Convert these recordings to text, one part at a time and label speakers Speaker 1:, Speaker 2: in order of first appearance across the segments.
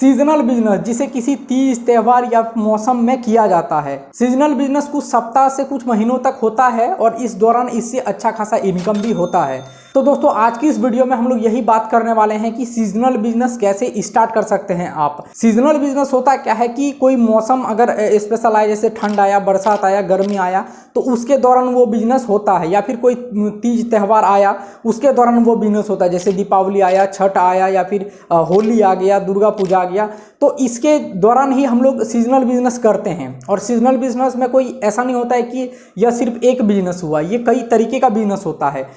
Speaker 1: Seasonal business जिसे किसी तीज त्योहार या मौसम में किया जाता है। सीजनल बिजनेस कुछ सप्ताह से कुछ महीनों तक होता है और इस दौरान इससे अच्छा खासा इनकम भी होता है। तो दोस्तों आज की इस वीडियो में हम लोग यही बात करने वाले हैं कि सीजनल बिजनेस कैसे स्टार्ट कर सकते हैं आप। सीजनल बिजनेस होता क्या है कि कोई मौसम अगर स्पेशल आया, जैसे ठंड आया, बरसात आया, गर्मी आया, तो उसके दौरान वो बिजनेस होता है। या फिर कोई तीज त्यौहार आया उसके दौरान वो बिजनेस होता है, जैसे दीपावली आया, छठ आया, या फिर होली आ गया, दुर्गा पूजा आ गया, तो इसके दौरान ही हम लोग सीजनल बिजनेस करते हैं। और सीजनल बिजनेस में कोई ऐसा नहीं होता है कि यह सिर्फ एक बिजनेस हुआ, ये कई तरीके का बिजनेस होता है।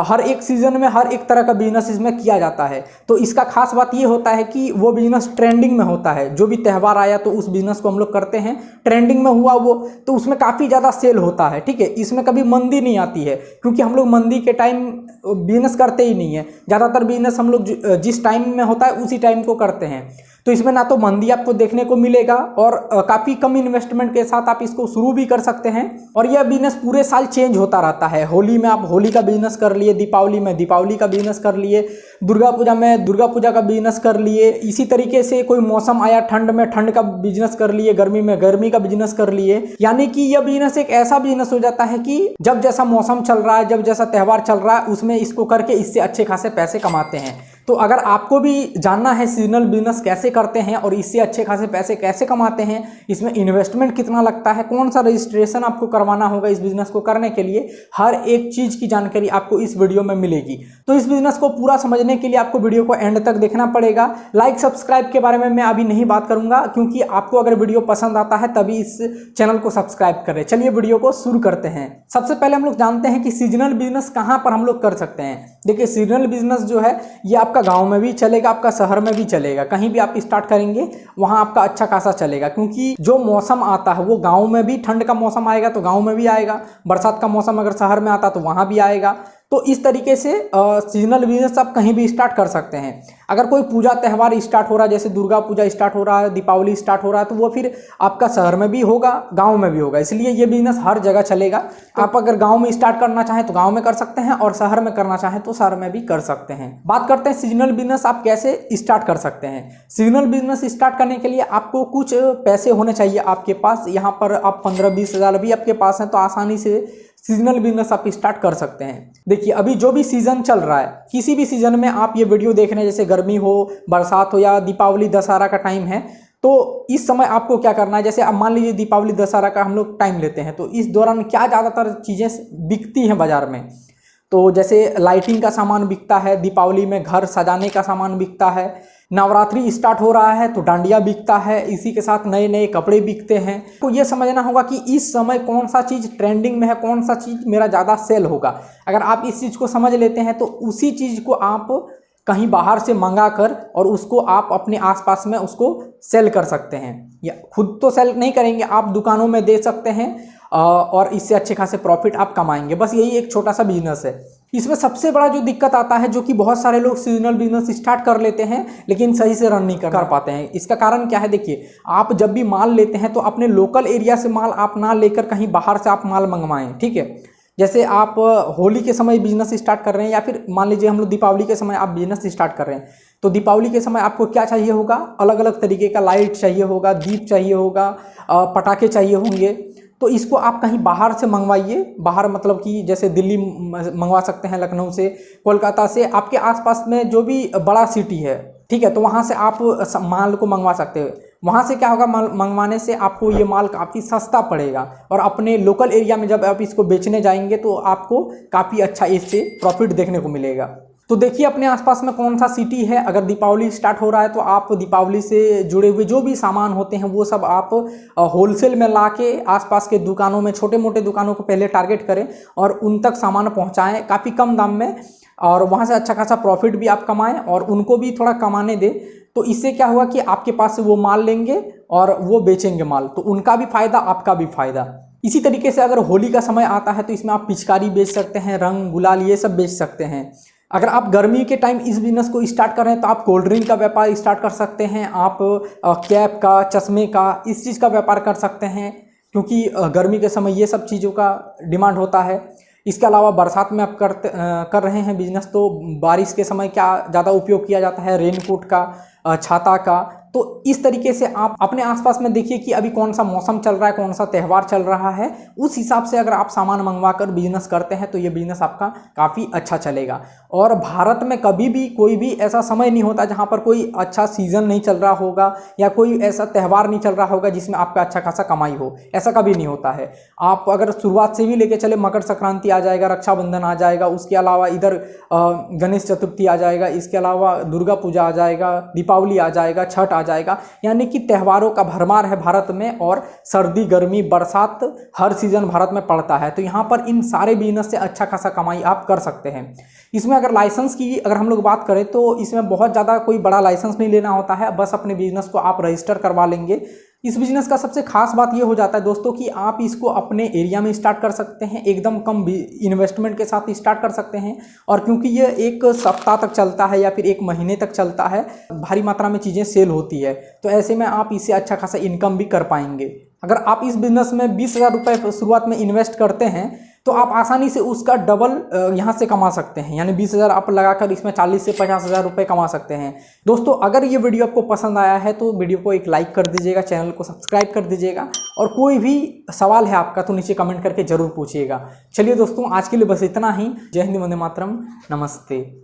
Speaker 1: हर एक सीजन में हर एक तरह का बिजनेस इसमें किया जाता है। तो इसका खास बात ये होता है कि वो बिजनेस ट्रेंडिंग में होता है। जो भी त्यौहार आया तो उस बिजनेस को हम लोग करते हैं, ट्रेंडिंग में हुआ वो तो उसमें काफ़ी ज़्यादा सेल होता है। ठीक है, इसमें कभी मंदी नहीं आती है, क्योंकि हम लोग मंदी के टाइम बिजनेस करते ही नहीं है। ज़्यादातर बिजनेस हम लोग जिस टाइम में होता है उसी टाइम को करते हैं। तो इसमें ना तो मंदी आपको देखने को मिलेगा और काफ़ी कम इन्वेस्टमेंट के साथ आप इसको शुरू भी कर सकते हैं। और यह बिजनेस पूरे साल चेंज होता रहता है। होली में आप होली का बिजनेस कर लिए, दीपावली में दीपावली का बिजनेस कर लिए, दुर्गा पूजा में दुर्गा पूजा का बिजनेस कर लिए। इसी तरीके से कोई मौसम आया ठंड में ठंड का बिजनेस कर लिए, गर्मी में गर्मी का बिजनेस कर लिए। यानी कि यह बिजनेस एक ऐसा बिजनेस हो जाता है कि जब जैसा मौसम चल रहा है, जब जैसा त्यौहार चल रहा है, उसमें इसको करके इससे अच्छे खासे पैसे कमाते हैं। तो अगर आपको भी जानना है सीजनल बिजनेस कैसे करते हैं और इससे अच्छे खासे पैसे कैसे कमाते हैं, इसमें इन्वेस्टमेंट कितना लगता है, कौन सा रजिस्ट्रेशन आपको करवाना होगा इस बिजनेस को करने के लिए, हर एक चीज़ की जानकारी आपको इस वीडियो में मिलेगी। तो इस बिजनेस को पूरा समझने के लिए आपको वीडियो को एंड तक देखना पड़ेगा। लाइक सब्सक्राइब के बारे में मैं अभी नहीं बात करूंगा, क्योंकि आपको अगर वीडियो पसंद आता है तभी इस चैनल को सब्सक्राइब करें। चलिए वीडियो को शुरू करते हैं। सबसे पहले हम लोग जानते हैं कि सीजनल बिजनेस कहाँ पर हम लोग कर सकते हैं। देखिए, सीजनल बिजनेस जो है ये आपका गांव में भी चलेगा, आपका शहर में भी चलेगा। कहीं भी आप स्टार्ट करेंगे वहां आपका अच्छा खासा चलेगा, क्योंकि जो मौसम आता है वो गांव में भी, ठंड का मौसम आएगा तो गांव में भी आएगा, बरसात का मौसम अगर शहर में आता तो वहां भी आएगा। तो इस तरीके से सीजनल बिजनेस आप कहीं भी स्टार्ट कर सकते हैं। अगर कोई पूजा त्यौहार स्टार्ट हो रहा है, जैसे दुर्गा पूजा स्टार्ट हो रहा है, दीपावली स्टार्ट हो रहा है, तो वो फिर आपका शहर में भी होगा, गांव में भी होगा। इसलिए ये बिजनेस हर जगह चलेगा। तो आप अगर गांव में स्टार्ट करना चाहें तो गांव में कर सकते हैं, और शहर में करना चाहें तो शहर में भी कर सकते हैं। बात करते हैं सीजनल बिजनेस आप कैसे स्टार्ट कर सकते हैं। सीजनल बिजनेस स्टार्ट करने के लिए आपको कुछ पैसे होने चाहिए आपके पास। यहाँ पर आप 15-20 हज़ार भी आपके पास हैं तो आसानी से सीजनल बिजनेस आप स्टार्ट कर सकते हैं। देखिए, अभी जो भी सीजन चल रहा है, किसी भी सीजन में आप ये वीडियो देख रहे हैं, जैसे गर्मी हो, बरसात हो, या दीपावली दशहरा का टाइम है, तो इस समय आपको क्या करना है। जैसे अब मान लीजिए दीपावली दशहरा का हम लोग टाइम लेते हैं, तो इस दौरान क्या ज़्यादातर चीज़ें बिकती हैं बाज़ार में। तो जैसे लाइटिंग का सामान बिकता है, दीपावली में घर सजाने का सामान बिकता है, नवरात्रि स्टार्ट हो रहा है तो डांडिया बिकता है, इसी के साथ नए नए कपड़े बिकते हैं। तो ये समझना होगा कि इस समय कौन सा चीज़ ट्रेंडिंग में है, कौन सा चीज़ मेरा ज़्यादा सेल होगा। अगर आप इस चीज़ को समझ लेते हैं तो उसी चीज़ को आप कहीं बाहर से मंगा कर और उसको आप अपने आसपास में उसको सेल कर सकते हैं। या खुद तो सेल नहीं करेंगे, आप दुकानों में दे सकते हैं और इससे अच्छे खासे प्रॉफिट आप कमाएंगे। बस यही एक छोटा सा बिजनेस है। इसमें सबसे बड़ा जो दिक्कत आता है, जो कि बहुत सारे लोग सीजनल बिजनेस स्टार्ट कर लेते हैं लेकिन सही से रन नहीं कर पाते हैं। इसका कारण क्या है, देखिए, आप जब भी माल लेते हैं तो अपने लोकल एरिया से माल आप ना लेकर कहीं बाहर से आप माल मंगवाएं। ठीक है, जैसे आप होली के समय बिजनेस स्टार्ट कर रहे हैं, या फिर मान लीजिए हम लोग दीपावली के समय आप बिजनेस स्टार्ट कर रहे हैं, तो दीपावली के समय आपको क्या चाहिए होगा, अलग अलग तरीके का लाइट चाहिए होगा, दीप चाहिए होगा, पटाखे चाहिए होंगे। तो इसको आप कहीं बाहर से मंगवाइए। बाहर मतलब कि जैसे दिल्ली मंगवा सकते हैं, लखनऊ से, कोलकाता से, आपके आसपास में जो भी बड़ा सिटी है, ठीक है, तो वहाँ से आप माल को मंगवा सकते हैं। वहाँ से क्या होगा, माल मंगवाने से आपको ये माल काफ़ी सस्ता पड़ेगा, और अपने लोकल एरिया में जब आप इसको बेचने जाएंगे तो आपको काफ़ी अच्छा इससे प्रॉफिट देखने को मिलेगा। तो देखिए अपने आसपास में कौन सा सिटी है। अगर दीपावली स्टार्ट हो रहा है तो आप दीपावली से जुड़े हुए जो भी सामान होते हैं वो सब आप होलसेल में ला के आसपास के दुकानों में, छोटे मोटे दुकानों को पहले टारगेट करें और उन तक सामान पहुंचाएं काफ़ी कम दाम में, और वहां से अच्छा खासा प्रॉफिट भी आप कमाएं और उनको भी थोड़ा कमाने दें। तो इससे क्या हुआ कि आपके पास से वो माल लेंगे और वो बेचेंगे माल, तो उनका भी फायदा, आपका भी फायदा। इसी तरीके से अगर होली का समय आता है तो इसमें आप पिचकारी बेच सकते हैं, रंग गुलाल ये सब बेच सकते हैं। अगर आप गर्मी के टाइम इस बिजनेस को स्टार्ट कर रहे हैं तो आप कोल्ड ड्रिंक का व्यापार स्टार्ट कर सकते हैं, आप कैप का, चश्मे का, इस चीज़ का व्यापार कर सकते हैं, क्योंकि गर्मी के समय ये सब चीज़ों का डिमांड होता है। इसके अलावा बरसात में आप कर रहे हैं बिजनेस, तो बारिश के समय क्या ज़्यादा उपयोग किया जाता है, रेनकोट का, छाता का, तो इस तरीके से आप अपने आसपास में देखिए कि अभी कौन सा मौसम चल रहा है, कौन सा त्यौहार चल रहा है, उस हिसाब से अगर आप सामान मंगवा कर बिजनेस करते हैं तो ये बिजनेस आपका काफ़ी अच्छा चलेगा। और भारत में कभी भी कोई भी ऐसा समय नहीं होता जहाँ पर कोई अच्छा सीजन नहीं चल रहा होगा या कोई ऐसा त्यौहार नहीं चल रहा होगा जिसमें आपका अच्छा खासा कमाई हो, ऐसा कभी नहीं होता है। आप अगर शुरुआत से भी लेके चले, मकर संक्रांति आ जाएगा, रक्षाबंधन आ जाएगा, उसके अलावा इधर गणेश चतुर्थी आ जाएगा, इसके अलावा दुर्गा पूजा आ जाएगा, दीपावली आ जाएगा, छठ आ जाएगा, यानी कि त्योहारों का भरमार है भारत में। और सर्दी गर्मी बरसात हर सीजन भारत में पड़ता है, तो यहाँ पर इन सारे बिजनेस से अच्छा खासा कमाई आप कर सकते हैं। इसमें अगर लाइसेंस की अगर हम लोग बात करें तो इसमें बहुत ज़्यादा कोई बड़ा लाइसेंस नहीं लेना होता है, बस अपने बिजनेस को आप रजिस्टर करवा लेंगे। इस बिजनेस का सबसे खास बात ये हो जाता है दोस्तों कि आप इसको अपने एरिया में स्टार्ट कर सकते हैं, एकदम कम इन्वेस्टमेंट के साथ स्टार्ट कर सकते हैं। और क्योंकि ये एक सप्ताह तक चलता है या फिर एक महीने तक चलता है, भारी मात्रा में चीज़ें सेल होती है, तो ऐसे में आप इससे अच्छा खासा इनकम भी कर पाएंगे। अगर आप इस बिजनेस में 20,000 रुपये शुरुआत में इन्वेस्ट करते हैं तो आप आसानी से उसका डबल यहाँ से कमा सकते हैं, यानी 20,000 आप लगाकर इसमें 40 से 50,000 रुपये कमा सकते हैं। दोस्तों अगर ये वीडियो आपको पसंद आया है तो वीडियो को एक लाइक कर दीजिएगा, चैनल को सब्सक्राइब कर दीजिएगा, और कोई भी सवाल है आपका तो नीचे कमेंट करके ज़रूर पूछिएगा। चलिए दोस्तों, आज के लिए बस इतना ही। जय हिंद, वंदे मातरम, नमस्ते।